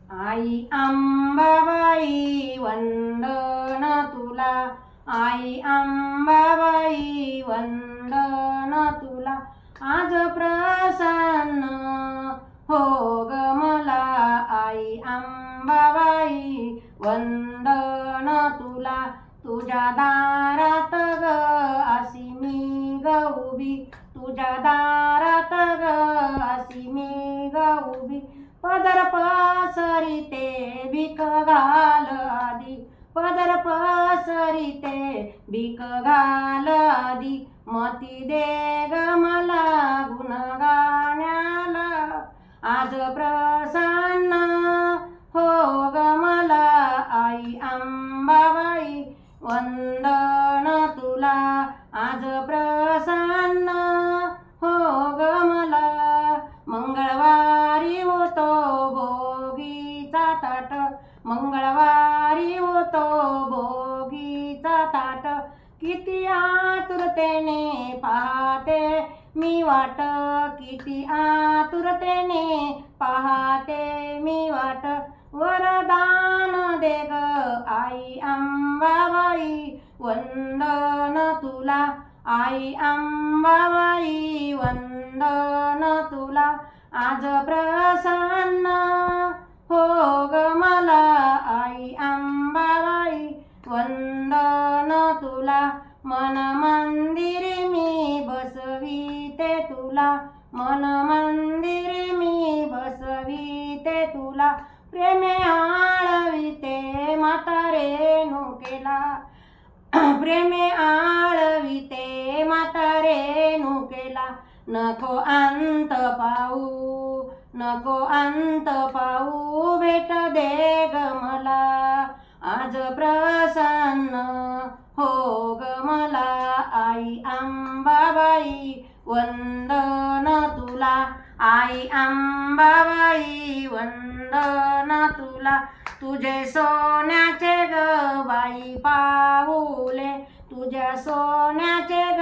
आई अंबाबाई वंदन तुला, आई अंबाबाई वंदन तुला. आज प्रसन्न हो ग मला, आई अंबाबाई वंदन तुला. तुझ्या दारात ग अशी मी ग उभी, तुझ्या दारात ग अशी मी ग उभी. पदर पसरिते भीक घाल आधी, पदर पसरिते भीक घाल आधी. मती दे ग मला गुण गाण्याला, आज प्रसन्न हो ग मला, आई अंबाबाई वंदन तुला. आज प्रसन्न हो ग मला. मंगळवारी होतो भोगीचा ताट, मंगळवारी होतो भोगीचा ताट. किती आतुरतेने पाहते मी वाट, किती आतुरतेने पाहते मी वाट. वरदान दे ग आई अंबाबाई वंदन तुला, आई अंबाबाई वंदन तुला. आज प्रसन्न हो ग मला, आई अंबाबाई वंदन तुला. मन मंदिरी मी बसविते तुला, मन मंदिरी मी बसविते तुला. प्रेमे आळविते माता रेणुकेला, प्रेमे आळविते माता रेणुकेला. नको अंत पाहू, नको अंत पाहू, भेट दे ग मला. आज प्रसन्न हो ग मला, आई अंबाबाई वंदन तुला, आई अंबाबाई वंदन तुला. तुझे सोन्याचे ग बाई पाऊले, तुझ्या सोन्याचे ग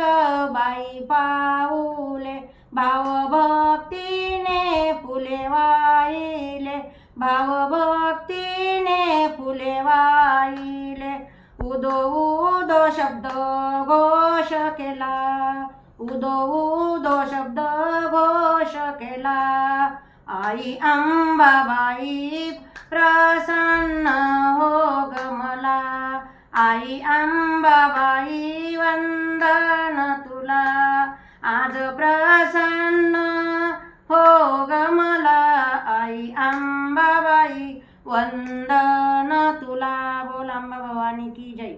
बाई पाऊले. भावभक्तीने फुले वाहिले, भावभक्तीने फुले वाहिले. उदो उदो शब्द घोष केला, उदो उदो शब्द घोष केला. आई अंबाबाई प्रसन्न हो ग मला, आई अंबाबाई वंदन तुला. आज प्रसन्न हो ग मला, आई अंबाबाई वंदन तुला. बोल अंबा भवानी की जय.